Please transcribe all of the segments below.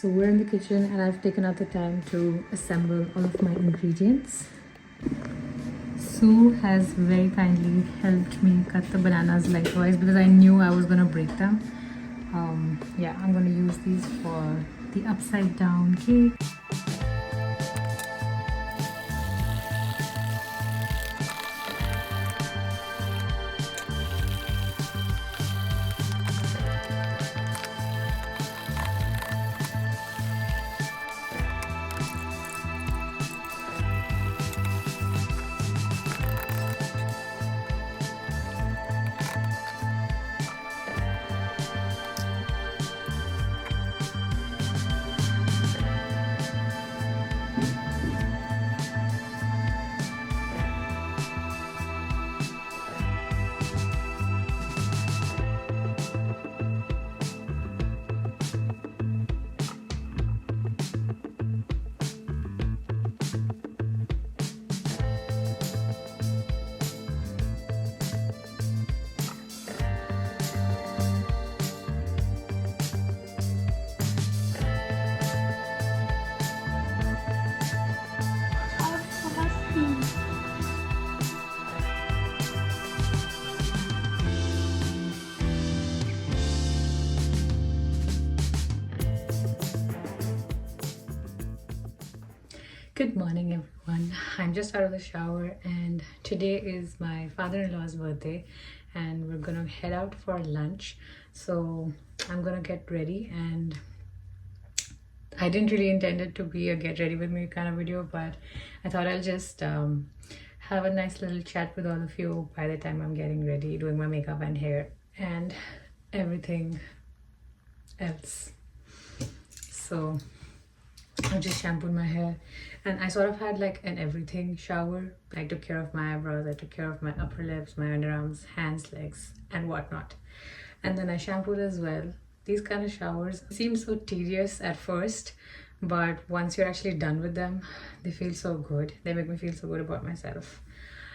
So we're in the kitchen and I've taken out the time to assemble all of my ingredients. Sue has very kindly helped me cut the bananas lengthwise because I knew I was gonna break them. Yeah, I'm gonna use these for the upside down cake. Good morning everyone. I'm just out of the shower and today is my father-in-law's birthday and we're gonna head out for lunch. So I'm gonna get ready, and I didn't really intend it to be a get ready with me kind of video, but I thought I'll just have a nice little chat with all of you by the time I'm getting ready, doing my makeup and hair and everything else. So I just shampooed my hair and I sort of had like an everything shower. I took care of my eyebrows, I took care of my upper lips, my underarms, hands, legs and whatnot. And then I shampooed as well. These kind of showers seem so tedious at first, but once you're actually done with them, they feel so good. They make me feel so good about myself.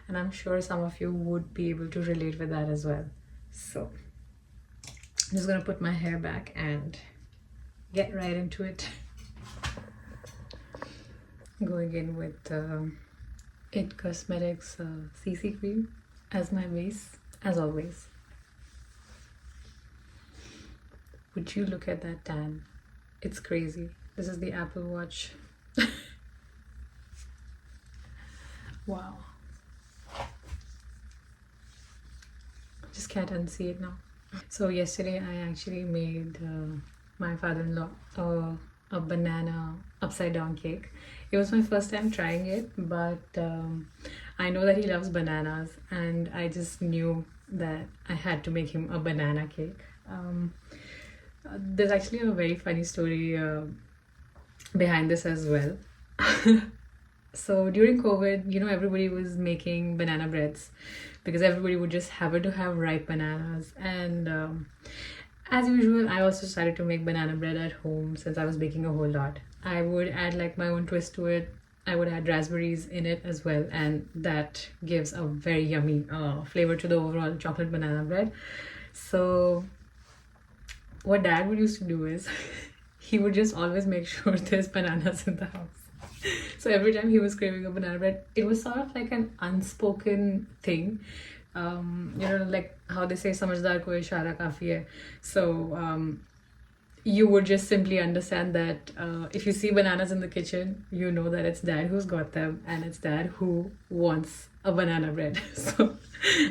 And I'm sure some of you would be able to relate with that as well. So I'm just gonna put my hair back and get right into it. Going in with It Cosmetics CC cream as my base, as always. Would you look at that tan? It's crazy. This is the Apple Watch. Wow. Just can't unsee it now. So yesterday I actually made my father-in-law a banana upside down cake. It was my first time trying it, but I know that he loves bananas and I just knew that I had to make him a banana cake. There's actually a very funny story behind this as well. So during COVID, you know, everybody was making banana breads because everybody would just happen to have ripe bananas. And as usual, I also started to make banana bread at home since I was baking a whole lot. I would add like my own twist to it. I would add raspberries in it as well, and that gives a very yummy flavor to the overall chocolate banana bread. So what Dad would used to do is he would just always make sure there's bananas in the house. So every time he was craving a banana bread, it was sort of like an unspoken thing. You know, like how they say samajhdar ko ishara kafi hai. So you would just simply understand that if you see bananas in the kitchen, you know that it's Dad who's got them and it's Dad who wants a banana bread. So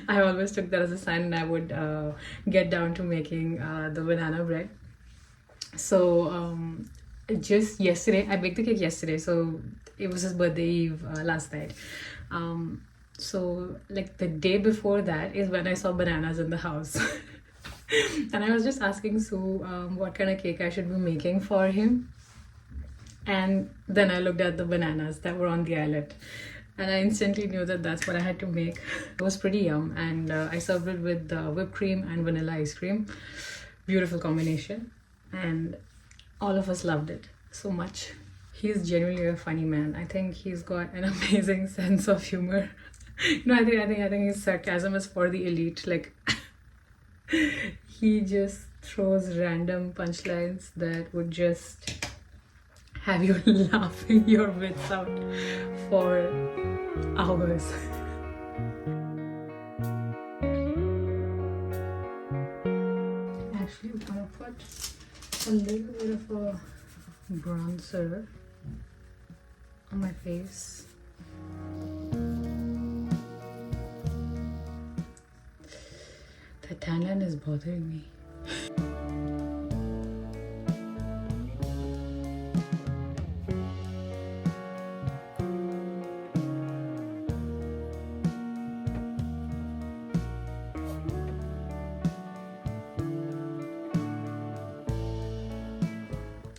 I always took that as a sign and I would get down to making the banana bread. So just yesterday, I baked the cake yesterday, so it was his birthday eve last night. So like the day before that is when I saw bananas in the house. And I was just asking Sue what kind of cake I should be making for him. And then I looked at the bananas that were on the islet and I instantly knew that that's what I had to make. It was pretty yum, and I served it with whipped cream and vanilla ice cream. Beautiful combination, and all of us loved it so much. He's genuinely a funny man. I think he's got an amazing sense of humor. No, I think his sarcasm is for the elite. Like he just throws random punchlines that would just have you laughing your wits out for hours. Actually, I'm gonna put a little bit of a bronzer on my face. The tan line is bothering me.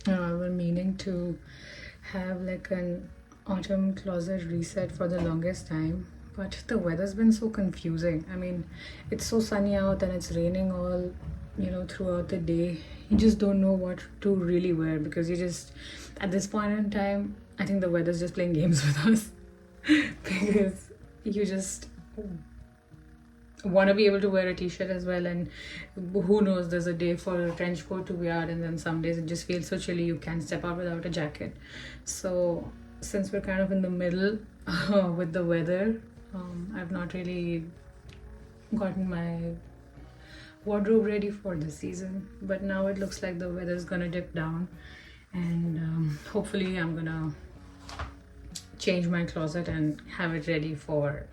I've been meaning to have like an autumn closet reset for the longest time, but the weather's been so confusing. I mean, it's so sunny out and it's raining all, throughout the day. You just don't know what to really wear because you just, at this point in time, I think the weather's just playing games with us because you just want to be able to wear a t-shirt as well, and who knows, there's a day for a trench coat to wear, and then some days it just feels so chilly you can't step out without a jacket. So since we're kind of in the middle with the weather, I've not really gotten my wardrobe ready for this season, but now it looks like the weather's gonna dip down, and hopefully I'm gonna change my closet and have it ready for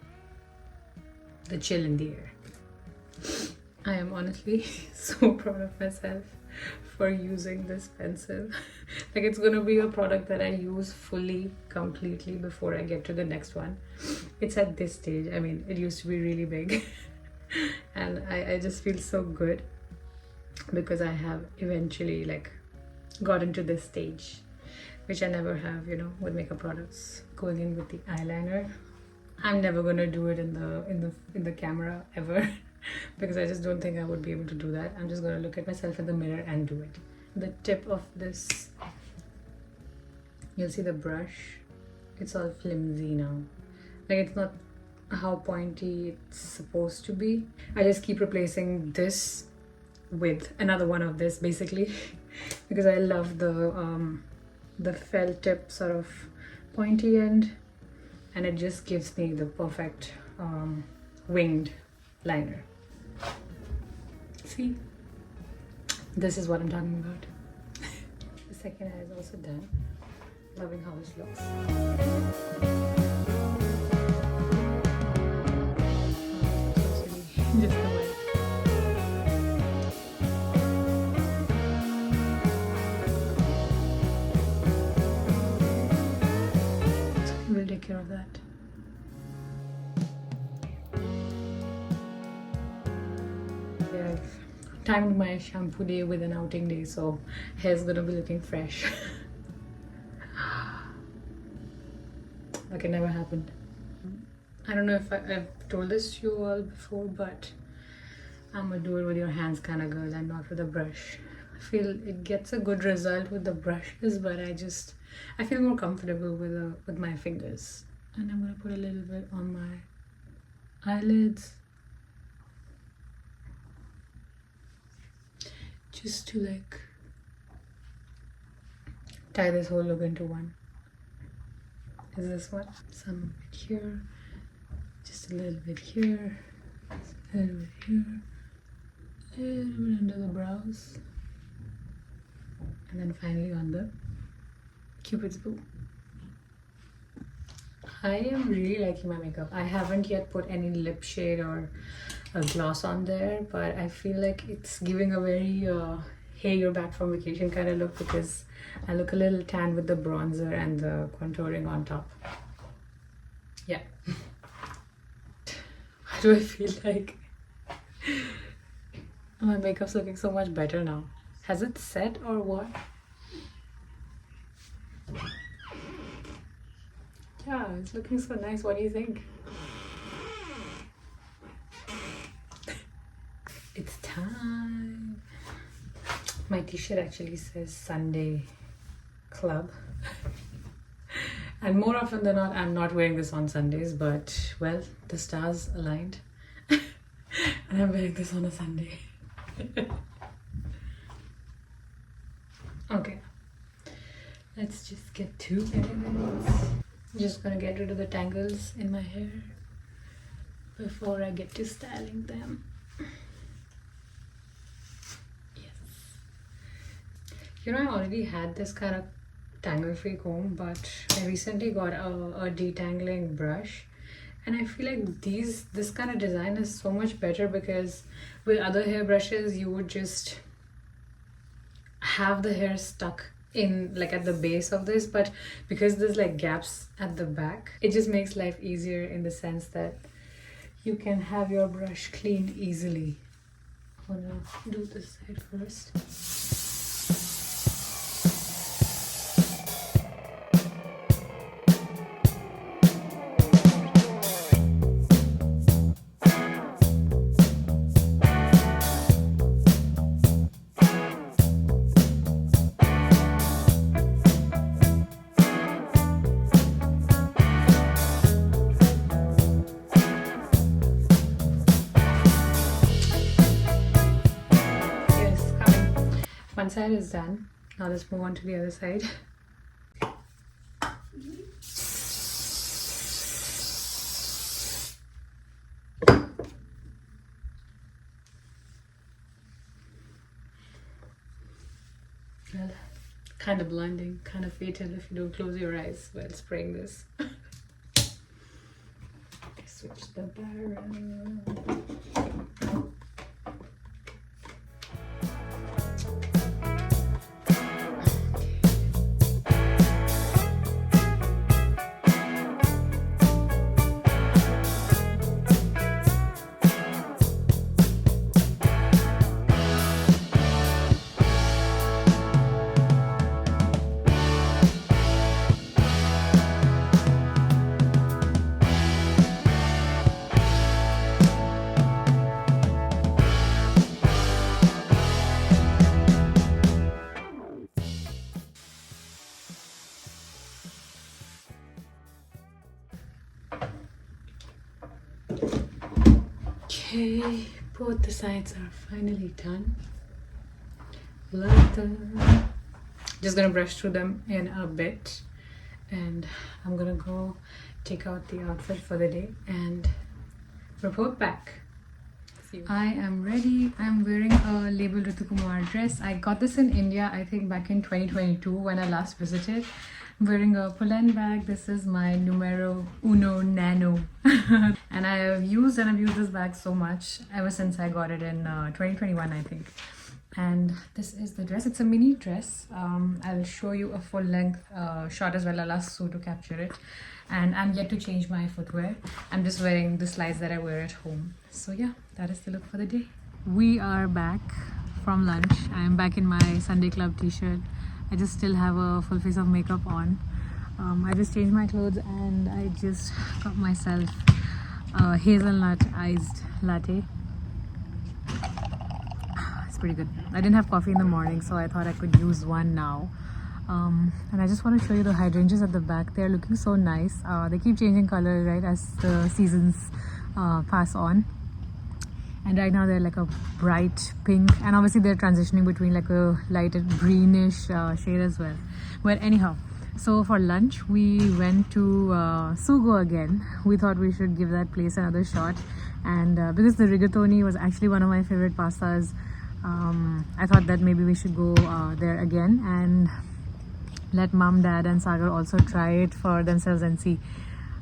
the chill in the air. I am honestly so proud of myself for using this pencil. Like, it's gonna be a product that I use fully, completely before I get to the next one. It's at this stage. I mean, it used to be really big and I just feel so good because I have eventually gotten to this stage, which I never have, with makeup products. Going in with the eyeliner, I'm never gonna do it in the camera ever because I just don't think I would be able to do that. I'm just gonna look at myself in the mirror and do it. The tip of this, you'll see the brush, it's all flimsy now. Like, it's not how pointy it's supposed to be. I just keep replacing this with another one of this basically because I love the felt tip sort of pointy end, and it just gives me the perfect winged liner. See, this is what I'm talking about. The second eye is also done. Loving how this looks. Just the way. So we'll take care of that. Yeah, I've timed my shampoo day with an outing day, so hair's gonna be looking fresh. Like it never happened. I don't know if I've told this to you all before, but I'm a do it with your hands kind of girl and not with a brush. I feel it gets a good result with the brushes, but I feel more comfortable with my fingers. And I'm gonna put a little bit on my eyelids, just to tie this whole look into one. Is this one? Some bit here, just a little bit here, a little bit here, a little bit under the brows, and then finally on the Cupid's bow. I am really liking my makeup. I haven't yet put any lip shade or a gloss on there, but I feel like it's giving a very hey, you're back from vacation kind of look because I look a little tan with the bronzer and the contouring on top. Yeah. Why do I feel like my makeup's looking so much better now? Has it set or what? Yeah, it's looking so nice. What do you think? It's time. My t-shirt actually says Sunday Club. And more often than not, I'm not wearing this on Sundays, but well, the stars aligned. And I'm wearing this on a Sunday. Okay. let's just get to it. Just gonna get rid of the tangles in my hair before I get to styling them. Yes. You know, I already had this kind of tangle-free comb, but I recently got a detangling brush, and I feel like this kind of design is so much better, because with other hair brushes you would just have the hair stuck in like at the base of this, but because there's like gaps at the back, it just makes life easier in the sense that you can have your brush cleaned easily. I'm gonna do this side first. One side is done. Now let's move on to the other side. Well, kind of blinding, kind of fatal if you don't close your eyes while spraying this. Switch the barrel. Okay, both the sides are finally done. Just gonna brush through them in a bit, and I'm gonna go take out the outfit for the day and report back. I am ready. I'm wearing a label Ritu Kumar dress. I got this in India, I think back in 2022 when I last visited. I'm wearing a Polen bag. This is my numero uno nano. And I've used this bag so much ever since I got it in 2021, I think. And this is the dress. It's a mini dress. I'll show you a full length shot as well. I'll ask Sue to capture it. And I'm yet to change my footwear. I'm just wearing the slides that I wear at home. So yeah, that is the look for the day. We are back from lunch. I'm back in my Sunday club t-shirt. I just still have a full face of makeup on. I just changed my clothes and I just got myself a hazelnut iced latte. It's pretty good. I didn't have coffee in the morning, so I thought I could use one now. And I just want to show you the hydrangeas at the back. They're looking so nice. They keep changing color, right, as the seasons pass on. And right now they're like a bright pink, and obviously they're transitioning between like a light greenish shade as well. But anyhow, so for lunch we went to Sugo again. We thought we should give that place another shot, and because the rigatoni was actually one of my favorite pastas, I thought that maybe we should go there again and let mom, dad and Sagar also try it for themselves and see.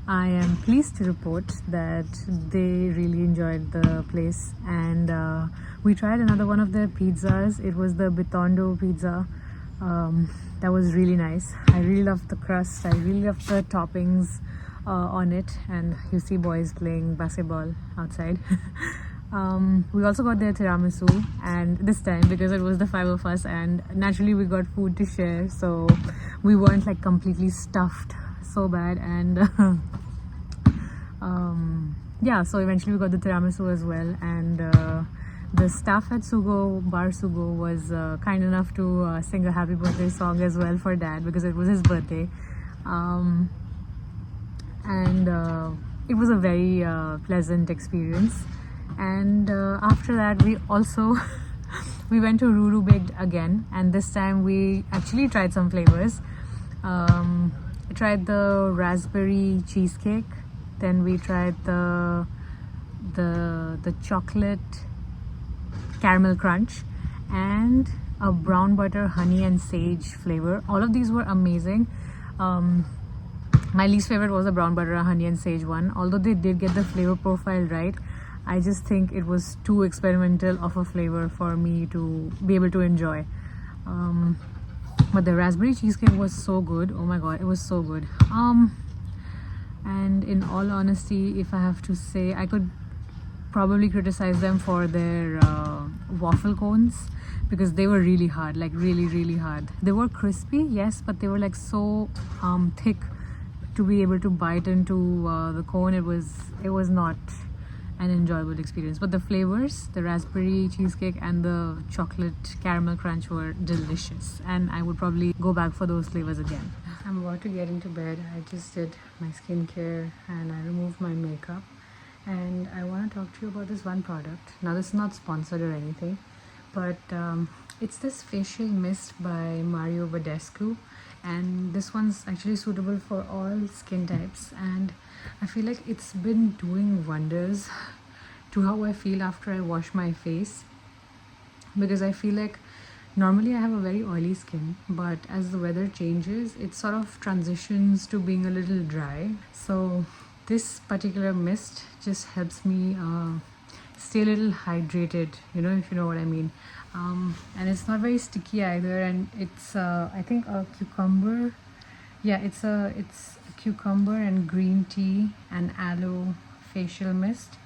I am pleased to report that they really enjoyed the place, and we tried another one of their pizzas. It was the Bitondo pizza. That was really nice. I really loved the crust. I really loved the toppings on it, and you see boys playing basketball outside. We also got their tiramisu, and this time because it was the 5 of us and naturally we got food to share, so we weren't like completely stuffed so bad. And yeah, so eventually we got the tiramisu as well, and the staff at Bar Sugo was kind enough to sing a happy birthday song as well for dad because it was his birthday. And it was a very pleasant experience. And after that we also we went to Ruru Baked again, and this time we actually tried some flavors. I tried the raspberry cheesecake. Then we tried the chocolate caramel crunch and a brown butter honey and sage flavor. All of these were amazing. My least favorite was the brown butter honey and sage one. Although they did get the flavor profile right, I just think it was too experimental of a flavor for me to be able to enjoy. But the raspberry cheesecake was so good. Oh my god, it was so good. And in all honesty, if I have to say, I could probably criticize them for their waffle cones, because they were really hard, like really hard. They were crispy, yes, but they were like so thick to be able to bite into the cone. It was not an enjoyable experience. But the flavors, the raspberry cheesecake and the chocolate caramel crunch, were delicious, and I would probably go back for those flavors again. I'm about to get into bed. I just did my skincare and I removed my makeup, and I want to talk to you about this one product. Now, this is not sponsored or anything, but it's this facial mist by Mario Badescu, and this one's actually suitable for all skin types, and I feel like it's been doing wonders to how I feel after I wash my face, because I feel like normally I have a very oily skin, but as the weather changes, it sort of transitions to being a little dry. So this particular mist just helps me stay a little hydrated, if you know what I mean. And it's not very sticky either, and it's I think a cucumber. Yeah, it's a cucumber and green tea and aloe facial mist,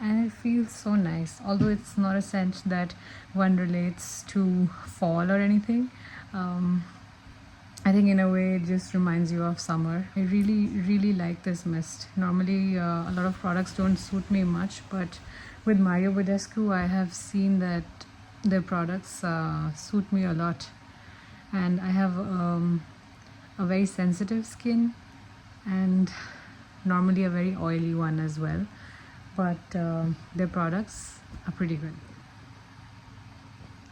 and it feels so nice. Although it's not a scent that one relates to fall or anything, I think in a way it just reminds you of summer. I really like this mist. Normally a lot of products don't suit me much, but with Mario Badescu I have seen that their products suit me a lot, and I have a very sensitive skin and normally a very oily one as well, but their products are pretty good.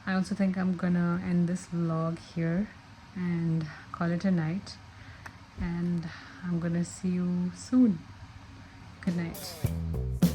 I also think I'm gonna end this vlog here and call it a night, and I'm gonna see you soon. Good night.